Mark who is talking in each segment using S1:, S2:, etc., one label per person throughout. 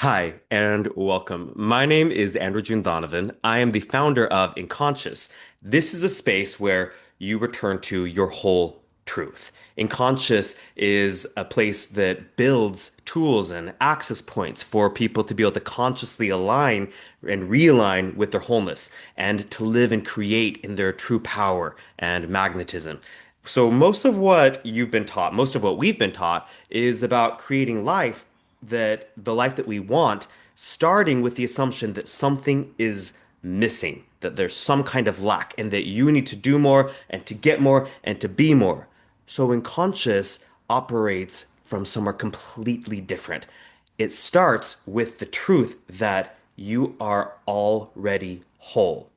S1: Hi, and welcome. My name is Andrew Donovan. I am the founder of Inconscious. This is a space where you return to your whole truth. Inconscious is a place that builds tools and access points for people to be able to consciously align and realign with their wholeness and to live and create in their true power and magnetism. So, most of what you've been taught, most of what we've been taught, is about creating the life that we want, starting with the assumption that something is missing, that there's some kind of lack, and that you need to do more and to get more and to be more. So when conscious operates from somewhere completely different, it starts with the truth that you are already whole,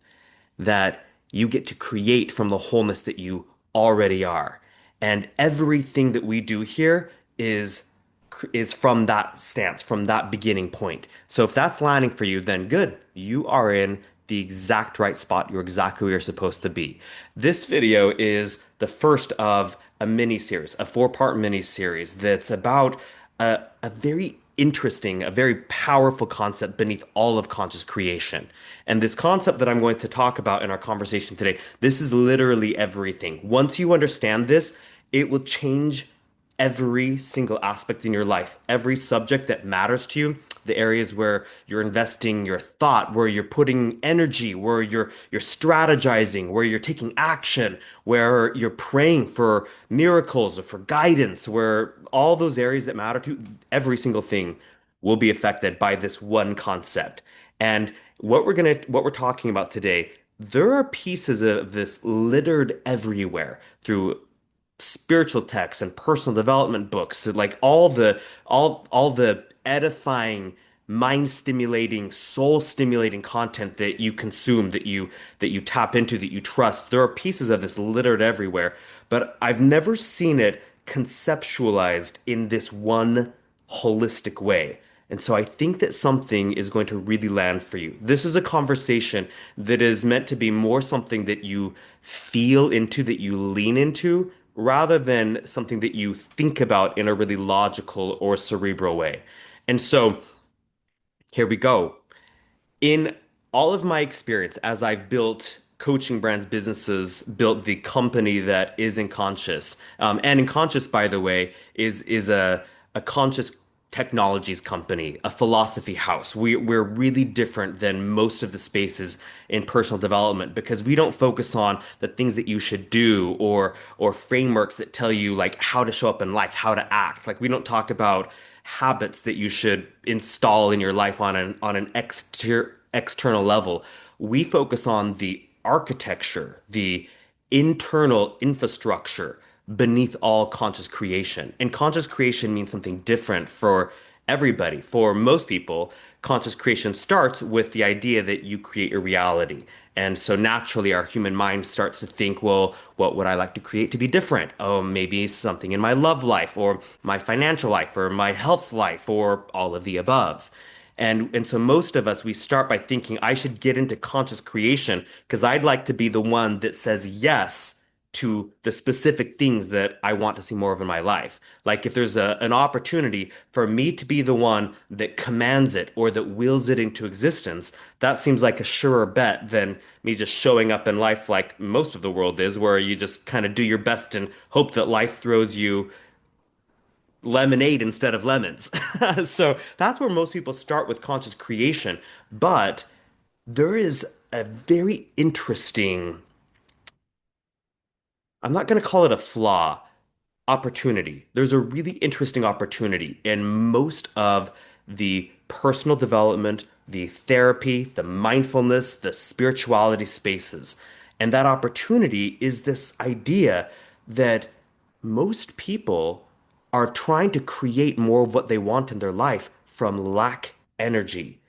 S1: that you get to create from the wholeness that you already are. And everything that we do here is from that stance, from that beginning point. So if that's landing for you, then good. You are in the exact right spot. You're exactly where you're supposed to be. This video is the first of a mini series, a four-part mini series that's about a very interesting, a very powerful concept beneath all of conscious creation. And this concept that I'm going to talk about in our conversation today, this is literally everything. Once you understand this, it will change every single aspect in your life, every subject that matters to you, the areas where you're investing your thought, where you're putting energy, where you're strategizing, where you're taking action, where you're praying for miracles or for guidance, where all those areas that matter to you, every single thing will be affected by this one concept. And what we're talking about today, there are pieces of this littered everywhere through spiritual texts and personal development books, like all the edifying, mind stimulating, soul stimulating content that you consume, that you tap into, that you trust. There are pieces of this littered everywhere, but I've never seen it conceptualized in this one holistic way. And so I think that something is going to really land for you. This is a conversation that is meant to be more something that you feel into, that you lean into, rather than something that you think about in a really logical or cerebral way. And so here we go. In all of my experience, as I've built coaching brands, businesses, built the company that is Inconscious, and Inconscious, by the way, is a conscious technologies company, a philosophy house. We're really different than most of the spaces in personal development because we don't focus on the things that you should do or frameworks that tell you like how to show up in life, how to act. Like we don't talk about habits that you should install in your life on an external level. We focus on the architecture, the internal infrastructure beneath all conscious creation. And conscious creation means something different for everybody. For most people, conscious creation starts with the idea that you create your reality. And so naturally, our human mind starts to think, well, what would I like to create to be different? Oh, maybe something in my love life, or my financial life, or my health life, or all of the above. And so most of us, we start by thinking, I should get into conscious creation because I'd like to be the one that says yes to the specific things that I want to see more of in my life. Like if there's an opportunity for me to be the one that commands it or that wills it into existence, that seems like a surer bet than me just showing up in life like most of the world is, where you just kind of do your best and hope that life throws you lemonade instead of lemons. So that's where most people start with conscious creation. But there is a very interesting, I'm not going to call it a flaw, opportunity. There's a really interesting opportunity in most of the personal development, the therapy, the mindfulness, the spirituality spaces. And that opportunity is this idea that most people are trying to create more of what they want in their life from lack energy.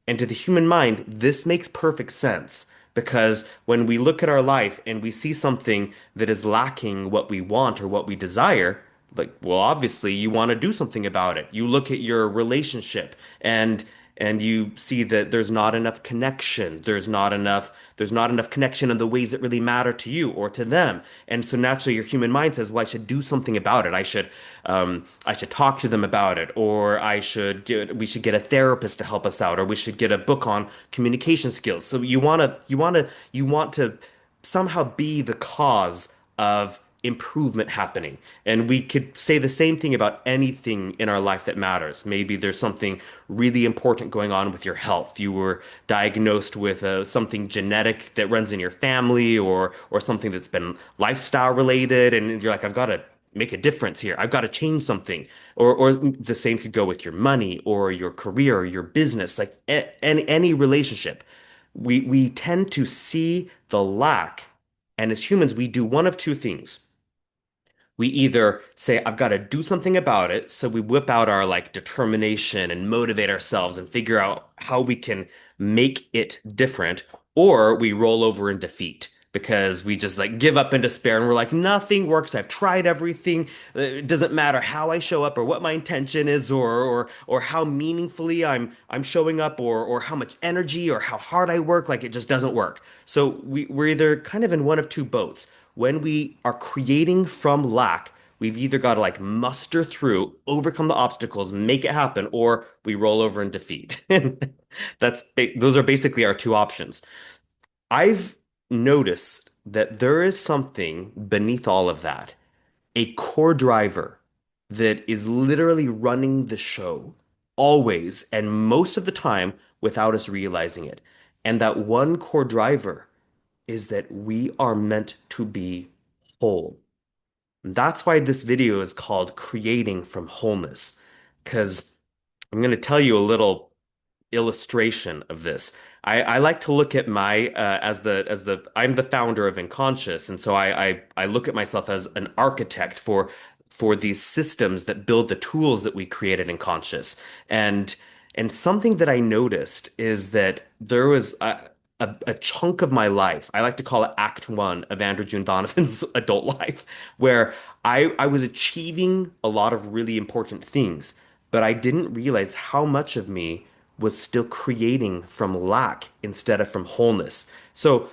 S1: And to the human mind, this makes perfect sense because when we look at our life and we see something that is lacking what we want or what we desire, like, well, obviously you want to do something about it. You look at your relationship and and you see that there's not enough connection. There's not enough connection in the ways that really matter to you or to them. And so naturally your human mind says, well, I should do something about it. I should talk to them about it, or we should get a therapist to help us out, or we should get a book on communication skills. So you want to somehow be the cause of improvement happening. And we could say the same thing about anything in our life that matters. Maybe there's something really important going on with your health. You were diagnosed with something genetic that runs in your family, or something that's been lifestyle related, and you're like, I've got to make a difference here. I've got to change something. Or the same could go with your money or your career or your business, like any relationship. We tend to see the lack, and as humans, we do one of two things. We either say, I've got to do something about it, so we whip out our like determination and motivate ourselves and figure out how we can make it different, or we roll over in defeat because we just like give up in despair and we're like, nothing works. I've tried everything. It doesn't matter how I show up or what my intention is, or how meaningfully I'm showing up, or how much energy or how hard I work. Like it just doesn't work. So we're either kind of in one of two boats. When we are creating from lack, we've either got to like muster through, overcome the obstacles, make it happen, or we roll over in defeat. Those are basically our two options. I've noticed that there is something beneath all of that, a core driver that is literally running the show always and most of the time without us realizing it. And that one core driver is that we are meant to be whole. That's why this video is called Creating from Wholeness, because I'm going to tell you a little illustration of this. I like to look at my as the I'm the founder of Inconscious, and so I look at myself as an architect for these systems that build the tools that we created in Conscious. And and something that I noticed is that there was a chunk of my life. I like to call it Act One of Andrew June Donovan's adult life, where I was achieving a lot of really important things, but I didn't realize how much of me was still creating from lack instead of from wholeness. So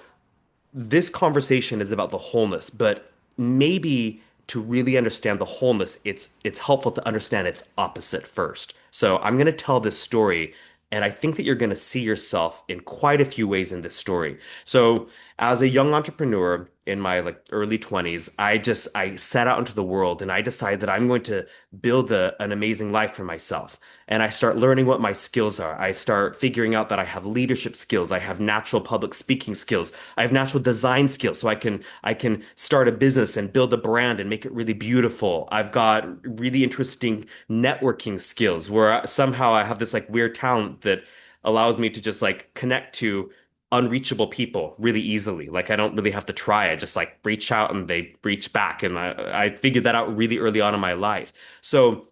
S1: this conversation is about the wholeness, but maybe to really understand the wholeness, it's helpful to understand its opposite first. So I'm going to tell this story, and I think that you're going to see yourself in quite a few ways in this story. So as a young entrepreneur in my like early 20s, I set out into the world and I decided that I'm going to build an amazing life for myself. And I start learning what my skills are. I start figuring out that I have leadership skills, I have natural public speaking skills, I have natural design skills, so I can start a business and build a brand and make it really beautiful. I've got really interesting networking skills where somehow I have this like weird talent that allows me to just like connect to unreachable people really easily. Like I don't really have to try. I just like reach out and they reach back. And I figured that out really early on in my life. So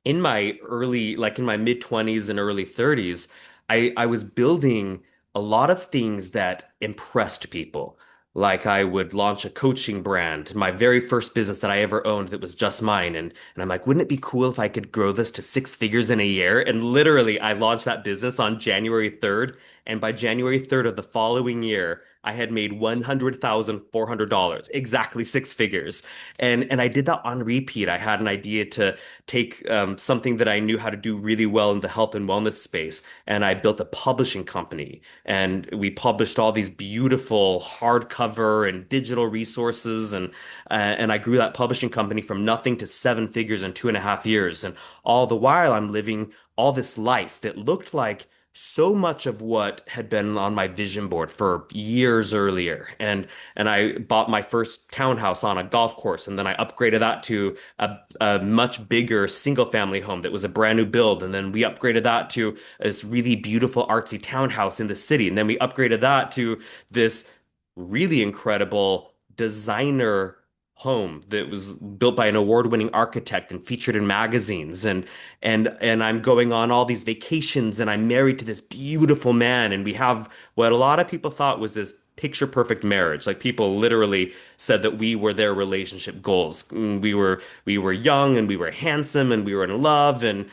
S1: in my mid 20s and early 30s, I was building a lot of things that impressed people. Like I would launch a coaching brand, my very first business that I ever owned that was just mine. And I'm like, wouldn't it be cool if I could grow this to six figures in a year? And literally, I launched that business on January 3rd. And by January 3rd of the following year, I had made $100,400, exactly six figures. And I did that on repeat. I had an idea to take something that I knew how to do really well in the health and wellness space, and I built a publishing company. And we published all these beautiful hardcover and digital resources, and I grew that publishing company from nothing to seven figures in 2.5 years. And all the while, I'm living all this life that looked like so much of what had been on my vision board for years earlier. And I bought my first townhouse on a golf course, and then I upgraded that to a much bigger single family home that was a brand new build. And then we upgraded that to this really beautiful artsy townhouse in the city. And then we upgraded that to this really incredible designer home that was built by an award-winning architect and featured in magazines. And I'm going on all these vacations, and I'm married to this beautiful man, and we have what a lot of people thought was this picture perfect marriage. Like people literally said that we were their relationship goals. We were young and we were handsome and we were in love, and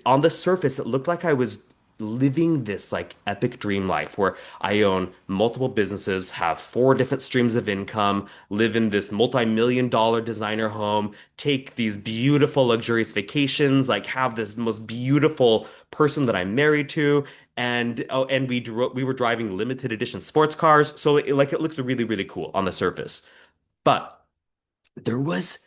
S1: on the surface it looked like I was living this like epic dream life where I own multiple businesses, have four different streams of income, live in this multi-million dollar designer home, take these beautiful luxurious vacations, like have this most beautiful person that I'm married to, and oh, and we were driving limited edition sports cars, so it looks really really cool on the surface. But there was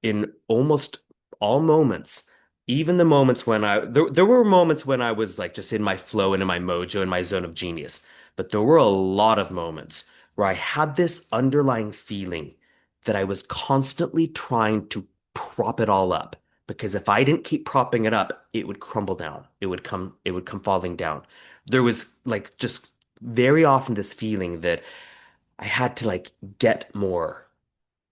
S1: in almost all moments, even the moments when there were moments when I was like just in my flow and in my mojo in my zone of genius, but there were a lot of moments where I had this underlying feeling that I was constantly trying to prop it all up because if I didn't keep propping it up, it would crumble down. It would come falling down. There was like just very often this feeling that I had to like get more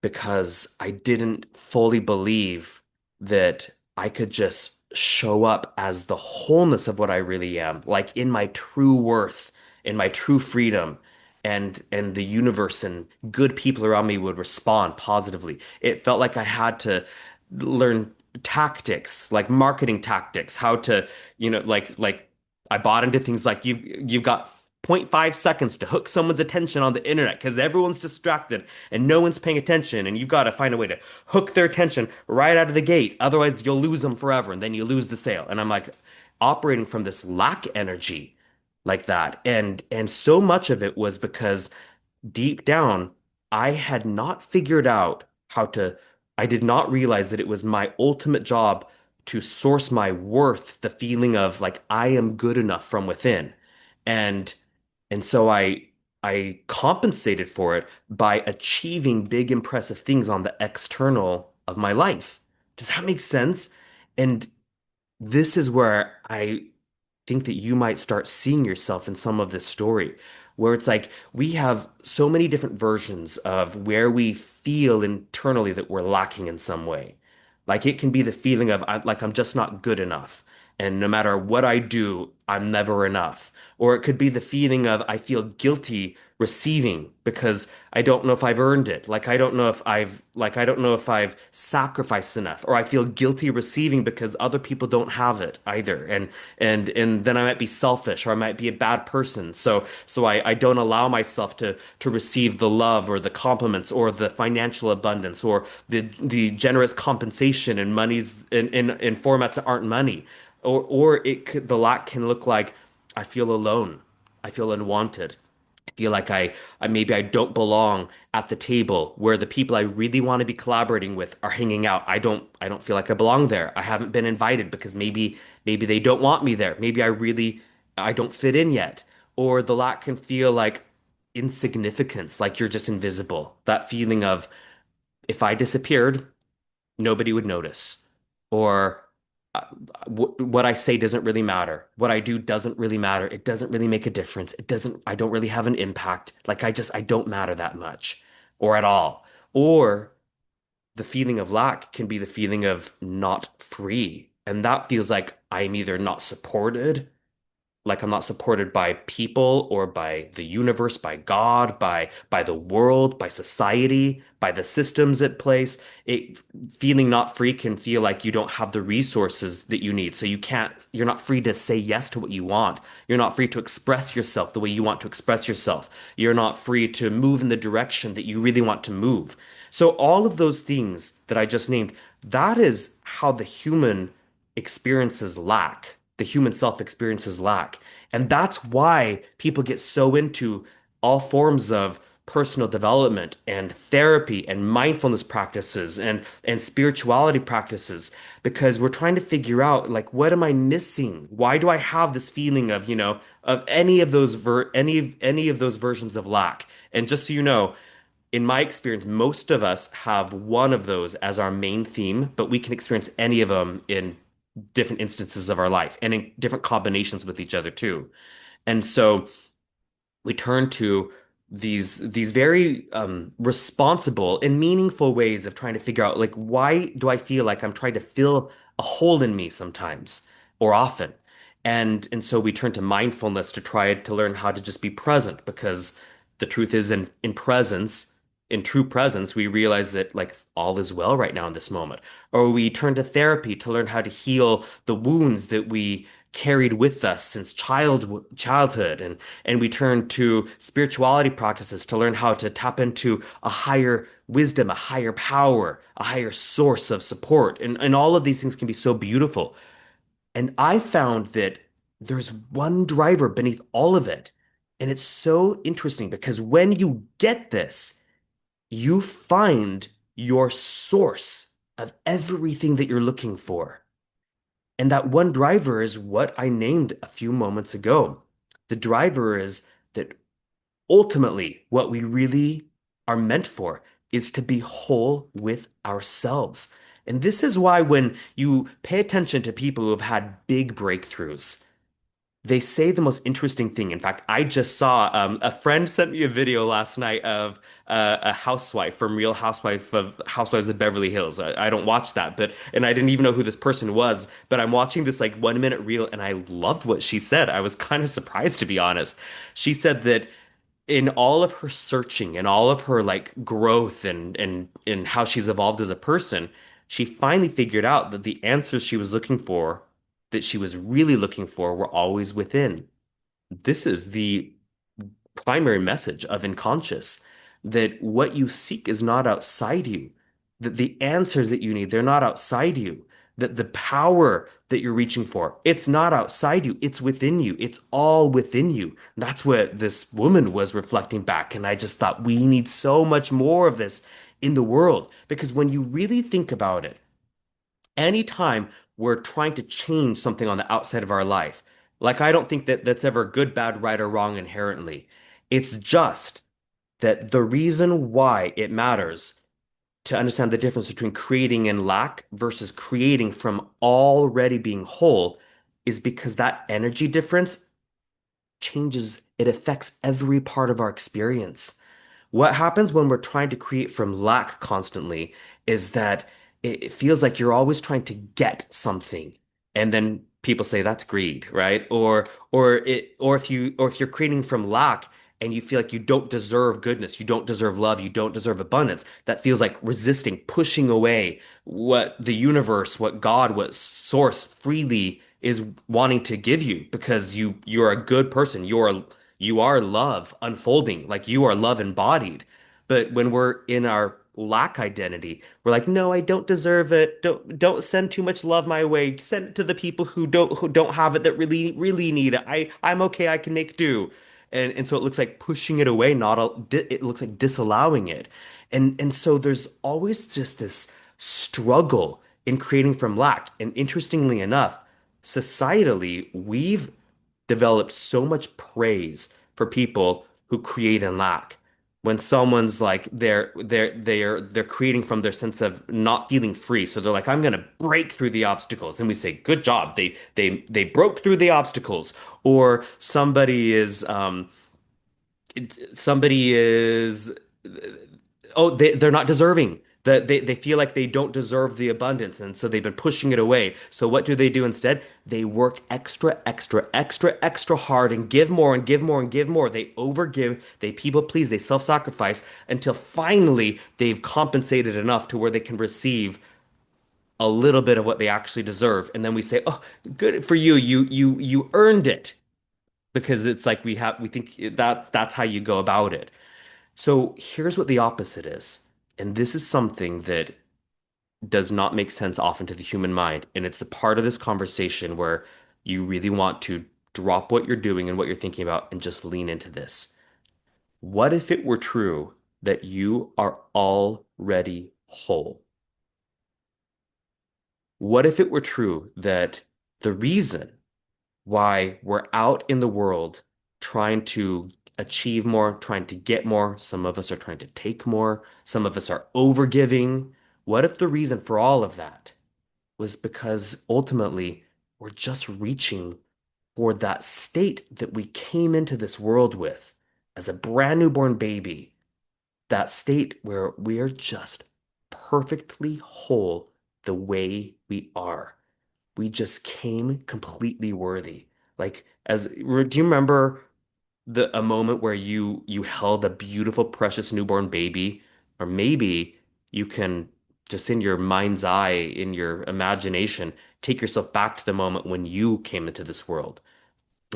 S1: because I didn't fully believe that I could just show up as the wholeness of what I really am, like in my true worth, in my true freedom, and the universe and good people around me would respond positively. It felt like I had to learn tactics, like marketing tactics, how to, like I bought into things like you've got zero point 0.5 seconds to hook someone's attention on the internet because everyone's distracted and no one's paying attention, and you've got to find a way to hook their attention right out of the gate. Otherwise, you'll lose them forever, and then you lose the sale. And I'm like operating from this lack energy like that. And so much of it was because deep down, I had not figured out how to, I did not realize that it was my ultimate job to source my worth, the feeling of like I am good enough from within. And and so I compensated for it by achieving big impressive things on the external of my life. Does that make sense? And this is where I think that you might start seeing yourself in some of this story, where it's like we have so many different versions of where we feel internally that we're lacking in some way. Like it can be the feeling of like I'm just not good enough. And no matter what I do, I'm never enough. Or it could be the feeling of I feel guilty receiving because I don't know if I've earned it. I don't know if I've sacrificed enough. Or I feel guilty receiving because other people don't have it either. And then I might be selfish or I might be a bad person. So I don't allow myself to receive the love or the compliments or the financial abundance or the generous compensation and monies in formats that aren't money. Or the lack can look like I feel alone. I feel unwanted. I feel like I maybe I don't belong at the table where the people I really want to be collaborating with are hanging out. I don't feel like I belong there. I haven't been invited because maybe they don't want me there. Maybe I don't fit in yet. Or the lack can feel like insignificance, like you're just invisible. That feeling of if I disappeared, nobody would notice. Or what I say doesn't really matter. What I do doesn't really matter. It doesn't really make a difference. I don't really have an impact. I don't matter that much or at all. Or the feeling of lack can be the feeling of not free. And that feels like I'm either not supported, like I'm not supported by people or by the universe, by God, by the world, by society, by the systems at place. It feeling not free can feel like you don't have the resources that you need. So you're not free to say yes to what you want. You're not free to express yourself the way you want to express yourself. You're not free to move in the direction that you really want to move. So all of those things that I just named, that is how the human experiences lack. The human self experiences lack. And that's why people get so into all forms of personal development and therapy and mindfulness practices and spirituality practices because we're trying to figure out like what am I missing? Why do I have this feeling of, of any of those versions of lack? And just so you know, in my experience, most of us have one of those as our main theme, but we can experience any of them in different instances of our life and in different combinations with each other too. And so we turn to these very responsible and meaningful ways of trying to figure out like why do I feel like I'm trying to fill a hole in me sometimes or often. And so we turn to mindfulness to try to learn how to just be present because the truth is in presence, in true presence, we realize that like all is well right now in this moment. Or we turn to therapy to learn how to heal the wounds that we carried with us since childhood, and we turn to spirituality practices to learn how to tap into a higher wisdom, a higher power, a higher source of support. And all of these things can be so beautiful. And I found that there's one driver beneath all of it. And it's so interesting because when you get this, you find your source of everything that you're looking for. And that one driver is what I named a few moments ago. The driver is that ultimately what we really are meant for is to be whole with ourselves. And this is why when you pay attention to people who have had big breakthroughs, they say the most interesting thing. In fact, I just saw a friend sent me a video last night of a housewife from Real Housewives of Beverly Hills. I don't watch that, but and I didn't even know who this person was. But I'm watching this like 1 minute reel, and I loved what she said. I was kind of surprised, to be honest. She said that in all of her searching and all of her like growth and how she's evolved as a person, she finally figured out that the answers she was looking for, that she was really looking for, were always within. This is the primary message of unconscious, that what you seek is not outside you, that the answers that you need, they're not outside you, that the power that you're reaching for, it's not outside you, it's within you, it's all within you. That's what this woman was reflecting back. And I just thought we need so much more of this in the world, because when you really think about it, anytime we're trying to change something on the outside of our life, like I don't think that that's ever good, bad, right, or wrong inherently. It's just that the reason why it matters to understand the difference between creating in lack versus creating from already being whole is because that energy difference changes, it affects every part of our experience. What happens when we're trying to create from lack constantly is that it feels like you're always trying to get something. And then people say that's greed, right? Or if you're creating from lack and you feel like you don't deserve goodness, you don't deserve love, you don't deserve abundance, that feels like resisting, pushing away what the universe, what God, what source freely is wanting to give you because you're a good person. You are love unfolding, like you are love embodied. But when we're in our lack identity, we're like, no, I don't deserve it. Don't send too much love my way. Send it to the people who don't have it, that really really need it. I'm okay. I can make do. And so it looks like pushing it away, not it looks like disallowing it. And so there's always just this struggle in creating from lack. And interestingly enough, societally, we've developed so much praise for people who create and lack. When someone's like they're creating from their sense of not feeling free. So they're like, I'm gonna break through the obstacles. And we say, good job. They broke through the obstacles. Or somebody is oh, they're not deserving. They feel like they don't deserve the abundance, and so they've been pushing it away. So what do they do instead? They work extra, extra, extra, extra hard and give more and give more and give more. They overgive, they people please, they self-sacrifice until finally they've compensated enough to where they can receive a little bit of what they actually deserve. And then we say, "Oh, good for you. You earned it." Because it's like we think that's how you go about it. So here's what the opposite is. And this is something that does not make sense often to the human mind. And it's the part of this conversation where you really want to drop what you're doing and what you're thinking about and just lean into this. What if it were true that you are already whole? What if it were true that the reason why we're out in the world trying to achieve more, trying to get more. Some of us are trying to take more. Some of us are overgiving. What if the reason for all of that was because ultimately we're just reaching for that state that we came into this world with as a brand newborn baby, that state where we're just perfectly whole the way we are. We just came completely worthy. Like do you remember a moment where you held a beautiful, precious newborn baby? Or maybe you can just in your mind's eye, in your imagination, take yourself back to the moment when you came into this world.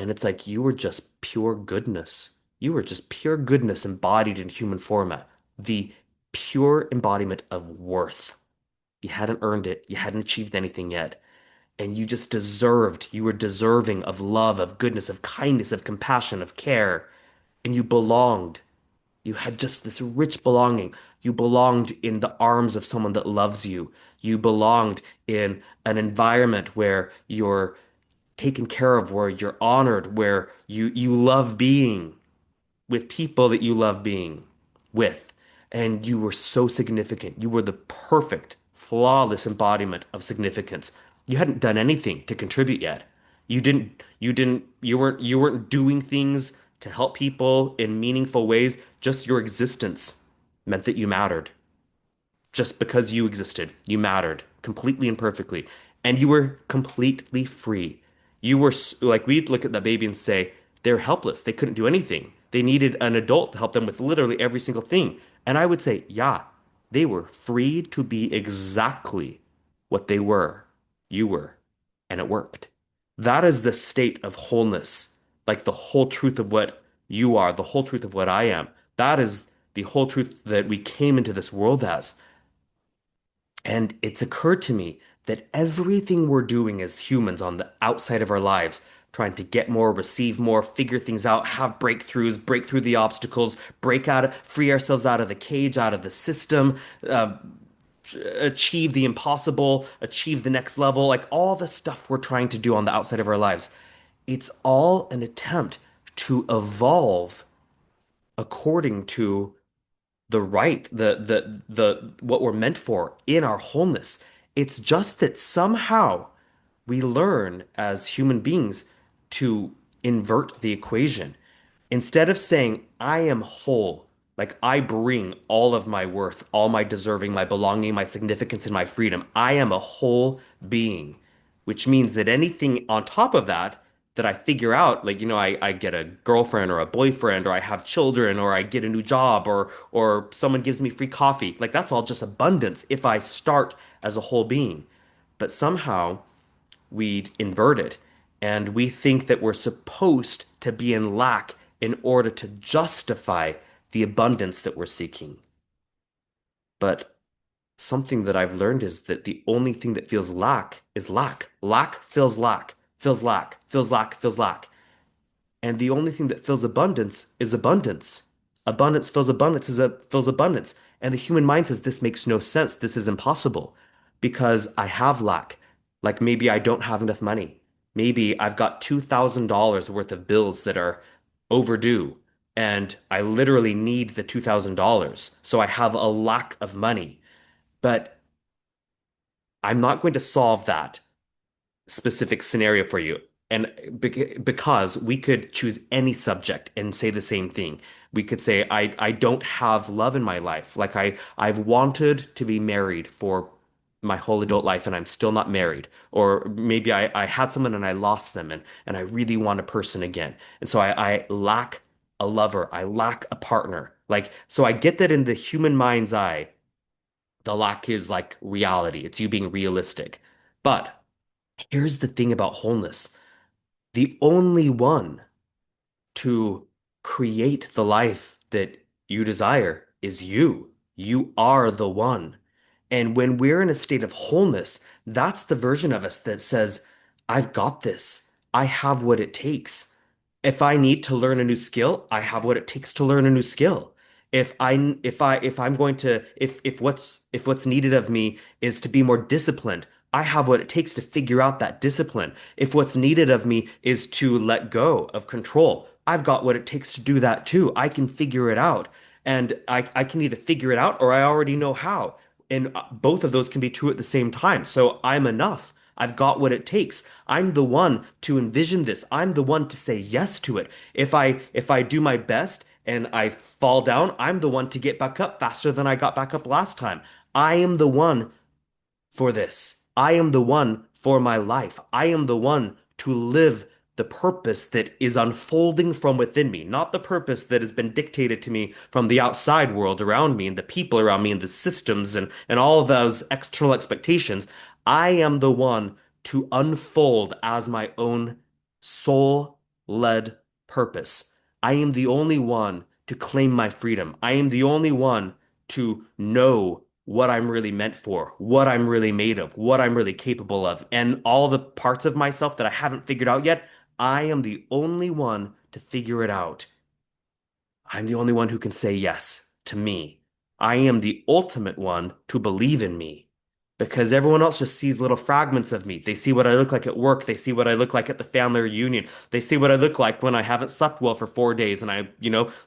S1: And it's like you were just pure goodness. You were just pure goodness embodied in human format. The pure embodiment of worth. You hadn't earned it. You hadn't achieved anything yet. And you just deserved, you were deserving of love, of goodness, of kindness, of compassion, of care. And you belonged. You had just this rich belonging. You belonged in the arms of someone that loves you. You belonged in an environment where you're taken care of, where you're honored, where you love being with people that you love being with. And you were so significant. You were the perfect, flawless embodiment of significance. You hadn't done anything to contribute yet. You weren't doing things to help people in meaningful ways. Just your existence meant that you mattered. Just because you existed, you mattered completely and perfectly. And you were completely free. You were like, we'd look at the baby and say, they're helpless. They couldn't do anything. They needed an adult to help them with literally every single thing. And I would say, yeah, they were free to be exactly what they were. You were. And it worked. That is the state of wholeness, like the whole truth of what you are, the whole truth of what I am. That is the whole truth that we came into this world as. And it's occurred to me that everything we're doing as humans on the outside of our lives, trying to get more, receive more, figure things out, have breakthroughs, break through the obstacles, break out, free ourselves out of the cage, out of the system, uh, achieve the impossible, achieve the next level, like all the stuff we're trying to do on the outside of our lives. It's all an attempt to evolve according to the right, the what we're meant for in our wholeness. It's just that somehow we learn as human beings to invert the equation. Instead of saying, I am whole, like I bring all of my worth, all my deserving, my belonging, my significance, and my freedom, I am a whole being, which means that anything on top of that, that I figure out, like, I get a girlfriend or a boyfriend, or I have children, or I get a new job, or someone gives me free coffee, like that's all just abundance if I start as a whole being. But somehow, we invert it and we think that we're supposed to be in lack in order to justify the abundance that we're seeking. But something that I've learned is that the only thing that feels lack is lack. Lack feels lack, feels lack, feels lack, feels lack. And the only thing that fills abundance is abundance. Abundance fills abundance fills abundance. And the human mind says this makes no sense. This is impossible because I have lack. Like maybe I don't have enough money. Maybe I've got $2,000 worth of bills that are overdue and I literally need the $2,000. So I have a lack of money. But I'm not going to solve that specific scenario for you. And because we could choose any subject and say the same thing. We could say, I don't have love in my life. Like I've wanted to be married for my whole adult life and I'm still not married. Or maybe I had someone and I lost them and I really want a person again. And so I lack a lover. I lack a partner. Like, so I get that in the human mind's eye, the lack is like reality. It's you being realistic. But here's the thing about wholeness. The only one to create the life that you desire is you. You are the one. And when we're in a state of wholeness, that's the version of us that says, I've got this. I have what it takes. If I need to learn a new skill, I have what it takes to learn a new skill. If I'm going to if what's needed of me is to be more disciplined, I have what it takes to figure out that discipline. If what's needed of me is to let go of control, I've got what it takes to do that too. I can figure it out. And I can either figure it out or I already know how. And both of those can be true at the same time. So I'm enough. I've got what it takes. I'm the one to envision this. I'm the one to say yes to it. If I do my best and I fall down, I'm the one to get back up faster than I got back up last time. I am the one for this. I am the one for my life. I am the one to live the purpose that is unfolding from within me, not the purpose that has been dictated to me from the outside world around me and the people around me and the systems and all of those external expectations. I am the one to unfold as my own soul-led purpose. I am the only one to claim my freedom. I am the only one to know what I'm really meant for, what I'm really made of, what I'm really capable of, and all the parts of myself that I haven't figured out yet. I am the only one to figure it out. I'm the only one who can say yes to me. I am the ultimate one to believe in me because everyone else just sees little fragments of me. They see what I look like at work. They see what I look like at the family reunion. They see what I look like when I haven't slept well for 4 days and I,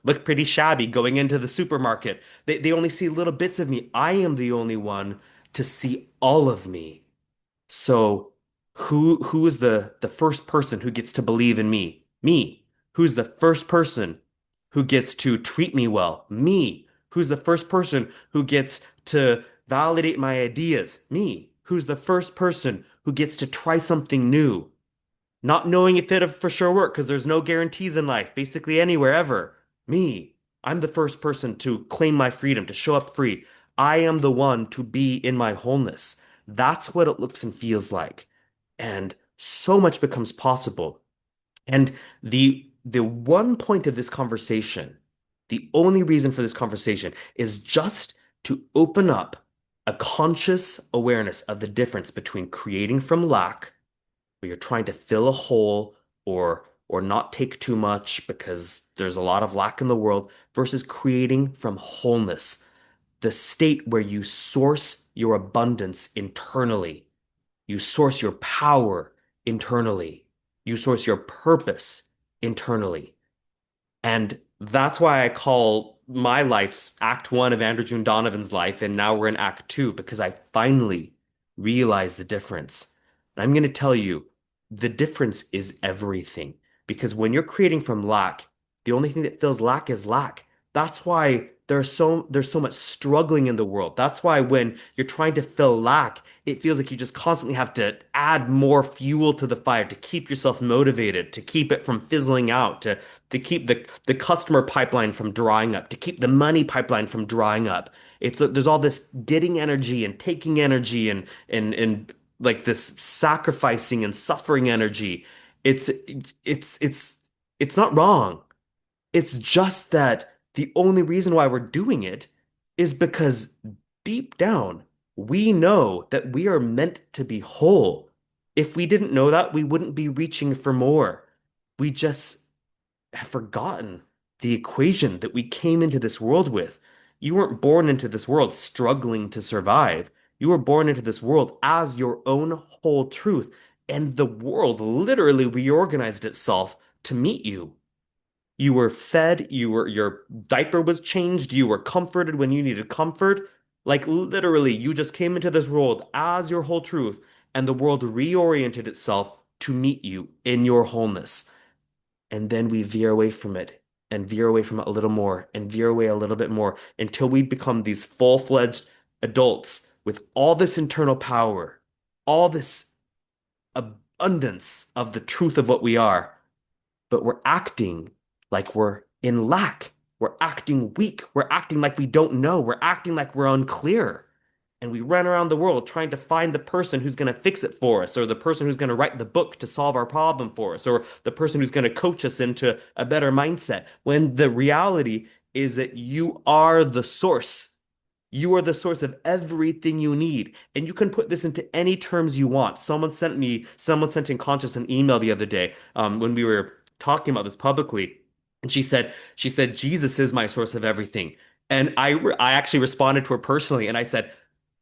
S1: look pretty shabby going into the supermarket. They only see little bits of me. I am the only one to see all of me. So who is the first person who gets to believe in me? Me. Who's the first person who gets to treat me well? Me. Who's the first person who gets to validate my ideas? Me. Who's the first person who gets to try something new? Not knowing if it'll for sure work because there's no guarantees in life, basically anywhere ever. Me. I'm the first person to claim my freedom, to show up free. I am the one to be in my wholeness. That's what it looks and feels like. And so much becomes possible. And the one point of this conversation, the only reason for this conversation is just to open up a conscious awareness of the difference between creating from lack where you're trying to fill a hole or not take too much because there's a lot of lack in the world versus creating from wholeness, the state where you source your abundance internally, you source your power internally, you source your purpose internally. And that's why I call my life's Act One of Andrew June Donovan's life, and now we're in Act Two because I finally realized the difference. And I'm going to tell you, the difference is everything. Because when you're creating from lack, the only thing that fills lack is lack. That's why there's so much struggling in the world. That's why when you're trying to fill lack, it feels like you just constantly have to add more fuel to the fire to keep yourself motivated, to keep it from fizzling out, to keep the customer pipeline from drying up, to keep the money pipeline from drying up. There's all this getting energy and taking energy and like this sacrificing and suffering energy. It's it's it's it's not wrong. It's just that the only reason why we're doing it is because deep down we know that we are meant to be whole. If we didn't know that, we wouldn't be reaching for more. We just have forgotten the equation that we came into this world with. You weren't born into this world struggling to survive. You were born into this world as your own whole truth, and the world literally reorganized itself to meet you. You were fed, your diaper was changed, you were comforted when you needed comfort. Like literally, you just came into this world as your whole truth, and the world reoriented itself to meet you in your wholeness. And then we veer away from it and veer away from it a little more and veer away a little bit more until we become these full-fledged adults with all this internal power, all this abundance of the truth of what we are. But we're acting like we're in lack. We're acting weak. We're acting like we don't know. We're acting like we're unclear. And we run around the world trying to find the person who's going to fix it for us, or the person who's going to write the book to solve our problem for us, or the person who's going to coach us into a better mindset. When the reality is that you are the source. You are the source of everything you need. And you can put this into any terms you want. Someone sent in Conscious an email the other day when we were talking about this publicly. And she said, Jesus is my source of everything. And I actually responded to her personally and I said,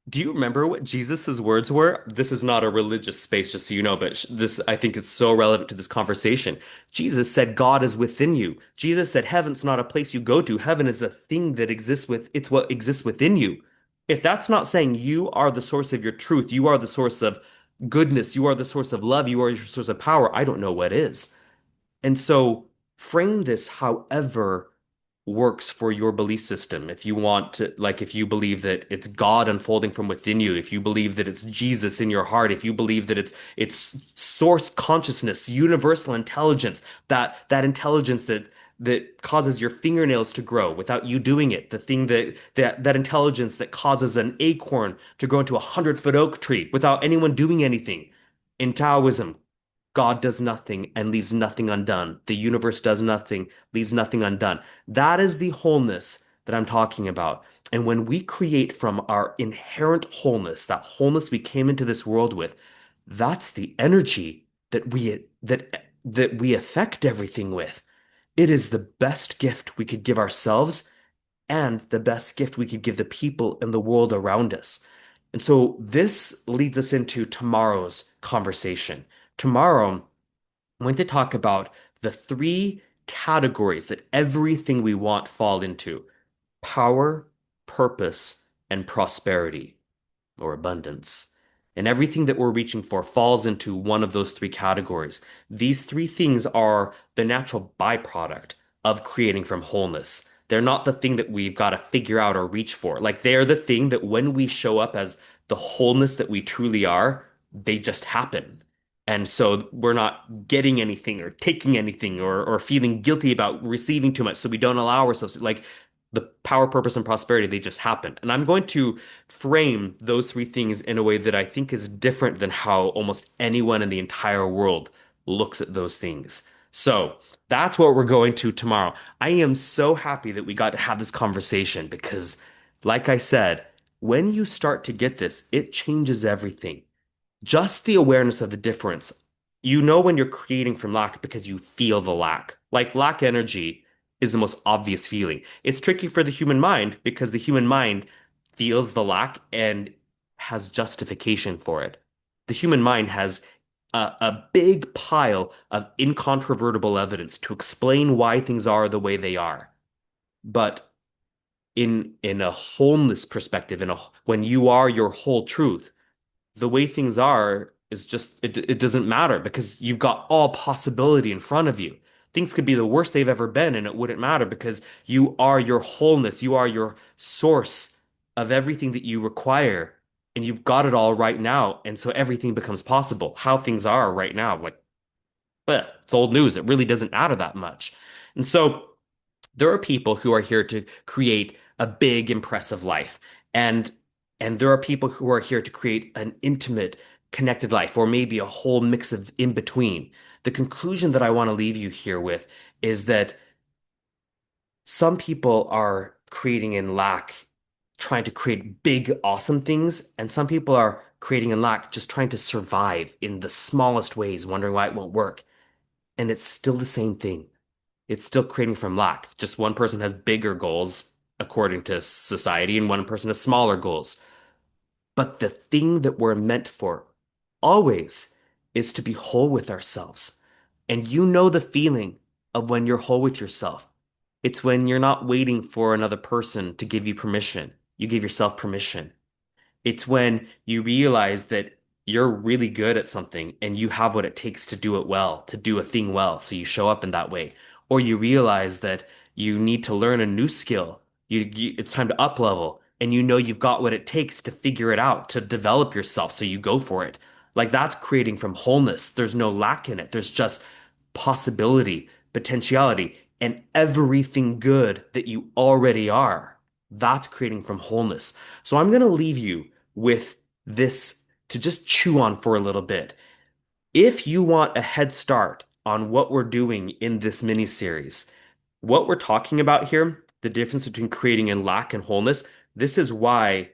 S1: do you remember what Jesus's words were? This is not a religious space, just so you know, but this I think is so relevant to this conversation. Jesus said, God is within you. Jesus said, heaven's not a place you go to. Heaven is a thing that it's what exists within you. If that's not saying you are the source of your truth, you are the source of goodness, you are the source of love, you are your source of power, I don't know what is. And so frame this however works for your belief system. If you want to, like, if you believe that it's God unfolding from within you, if you believe that it's Jesus in your heart, if you believe that it's source consciousness, universal intelligence, that intelligence that causes your fingernails to grow without you doing it, the thing that intelligence that causes an acorn to grow into a 100-foot oak tree without anyone doing anything. In Taoism, God does nothing and leaves nothing undone. The universe does nothing, leaves nothing undone. That is the wholeness that I'm talking about. And when we create from our inherent wholeness, that wholeness we came into this world with, that's the energy that we affect everything with. It is the best gift we could give ourselves and the best gift we could give the people in the world around us. And so this leads us into tomorrow's conversation. Tomorrow, I'm going to talk about the three categories that everything we want fall into: power, purpose, and prosperity or abundance. And everything that we're reaching for falls into one of those three categories. These three things are the natural byproduct of creating from wholeness. They're not the thing that we've got to figure out or reach for. Like they're the thing that when we show up as the wholeness that we truly are, they just happen. And so we're not getting anything or taking anything or feeling guilty about receiving too much. So we don't allow ourselves to, like, the power, purpose, and prosperity, they just happen. And I'm going to frame those three things in a way that I think is different than how almost anyone in the entire world looks at those things. So that's what we're going to tomorrow. I am so happy that we got to have this conversation because, like I said, when you start to get this, it changes everything. Just the awareness of the difference. You know when you're creating from lack because you feel the lack. Like lack energy is the most obvious feeling. It's tricky for the human mind because the human mind feels the lack and has justification for it. The human mind has a big pile of incontrovertible evidence to explain why things are the way they are. But in a wholeness perspective, when you are your whole truth, the way things are is just it doesn't matter because you've got all possibility in front of you. Things could be the worst they've ever been and it wouldn't matter because you are your wholeness. You are your source of everything that you require and you've got it all right now. And so everything becomes possible. How things are right now, like, it's old news. It really doesn't matter that much. And so there are people who are here to create a big, impressive life. And there are people who are here to create an intimate, connected life, or maybe a whole mix of in between. The conclusion that I want to leave you here with is that some people are creating in lack, trying to create big, awesome things, and some people are creating in lack, just trying to survive in the smallest ways, wondering why it won't work. And it's still the same thing. It's still creating from lack. Just one person has bigger goals according to society, and one person has smaller goals. But the thing that we're meant for always is to be whole with ourselves. And you know the feeling of when you're whole with yourself. It's when you're not waiting for another person to give you permission. You give yourself permission. It's when you realize that you're really good at something and you have what it takes to do it well, to do a thing well. So you show up in that way. Or you realize that you need to learn a new skill. It's time to up level and you know you've got what it takes to figure it out, to develop yourself. So you go for it. Like that's creating from wholeness. There's no lack in it. There's just possibility, potentiality, and everything good that you already are. That's creating from wholeness. So I'm going to leave you with this to just chew on for a little bit. If you want a head start on what we're doing in this mini series, what we're talking about here, the difference between creating in lack and wholeness, this is why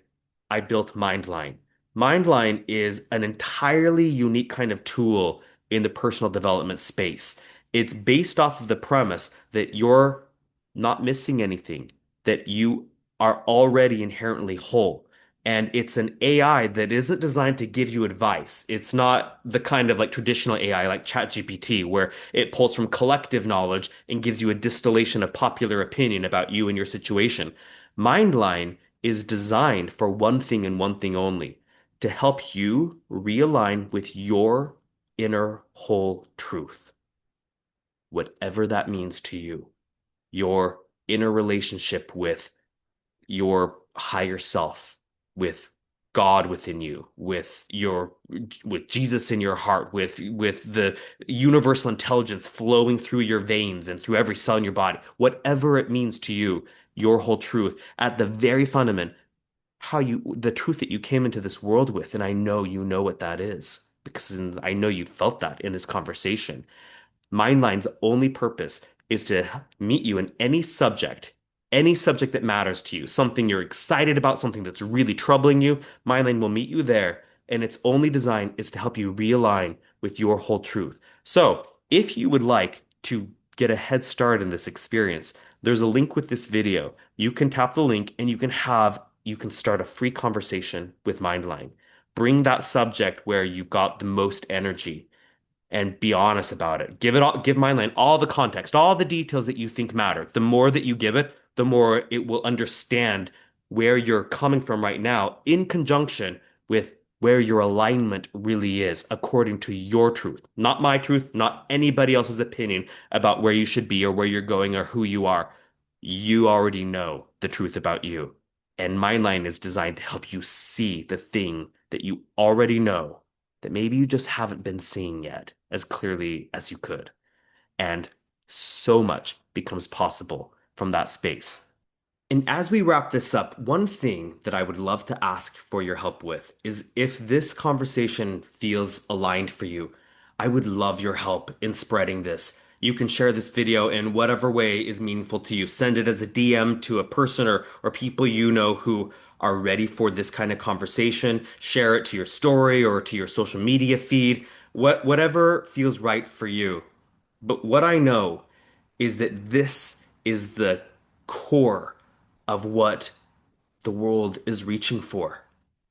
S1: I built Mindline. Mindline is an entirely unique kind of tool in the personal development space. It's based off of the premise that you're not missing anything, that you are already inherently whole. And it's an AI that isn't designed to give you advice. It's not the kind of like traditional AI like ChatGPT, where it pulls from collective knowledge and gives you a distillation of popular opinion about you and your situation. Mindline is designed for one thing and one thing only, to help you realign with your inner whole truth, whatever that means to you. Your inner relationship with your higher self, with God within you, with Jesus in your heart, with the universal intelligence flowing through your veins and through every cell in your body, whatever it means to you, your whole truth at the very fundament, the truth that you came into this world with, and I know you know what that is because I know you felt that in this conversation. Mindline's only purpose is to meet you in any subject that matters to you, something you're excited about, something that's really troubling you. Mindline will meet you there, and its only design is to help you realign with your whole truth. So, if you would like to get a head start in this experience, there's a link with this video. You can tap the link and you can start a free conversation with Mindline. Bring that subject where you've got the most energy and be honest about it. Give Mindline all the context, all the details that you think matter. The more that you give it, the more it will understand where you're coming from right now in conjunction with where your alignment really is according to your truth, not my truth, not anybody else's opinion about where you should be or where you're going or who you are. You already know the truth about you. And Mindline is designed to help you see the thing that you already know that maybe you just haven't been seeing yet as clearly as you could. And so much becomes possible from that space. And as we wrap this up, one thing that I would love to ask for your help with is if this conversation feels aligned for you, I would love your help in spreading this. You can share this video in whatever way is meaningful to you. Send it as a DM to a person or people you know who are ready for this kind of conversation. Share it to your story or to your social media feed, whatever feels right for you. But what I know is that this is the core of what the world is reaching for.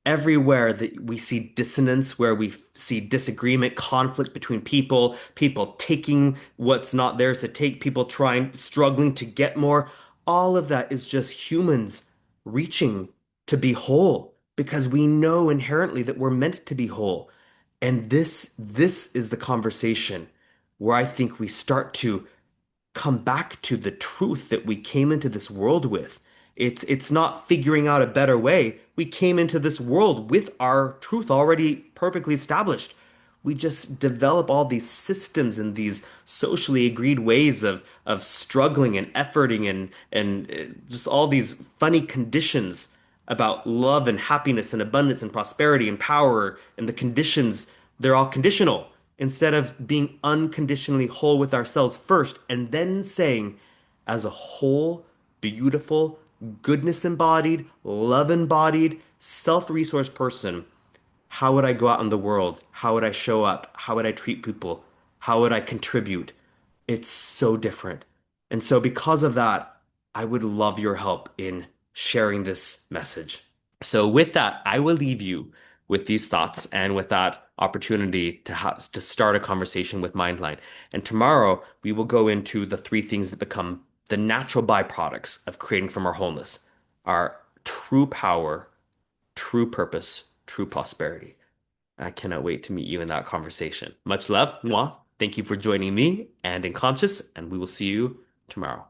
S1: Everywhere that we see dissonance, where we see disagreement, conflict between people, people taking what's not theirs to take, people struggling to get more, all of that is just humans reaching to be whole because we know inherently that we're meant to be whole. And this is the conversation where I think we start to come back to the truth that we came into this world with. It's not figuring out a better way. We came into this world with our truth already perfectly established. We just develop all these systems and these socially agreed ways of struggling and efforting and just all these funny conditions about love and happiness and abundance and prosperity and power and the conditions, they're all conditional instead of being unconditionally whole with ourselves first and then saying, as a whole, beautiful, goodness embodied, love embodied, self-resourced person, how would I go out in the world? How would I show up? How would I treat people? How would I contribute? It's so different. And so, because of that, I would love your help in sharing this message. So, with that, I will leave you with these thoughts and with that opportunity to start a conversation with Mindline. And tomorrow, we will go into the three things that become the natural byproducts of creating from our wholeness, our true power, true purpose, true prosperity. I cannot wait to meet you in that conversation. Much love, moi. Thank you for joining me and in Conscious, and we will see you tomorrow.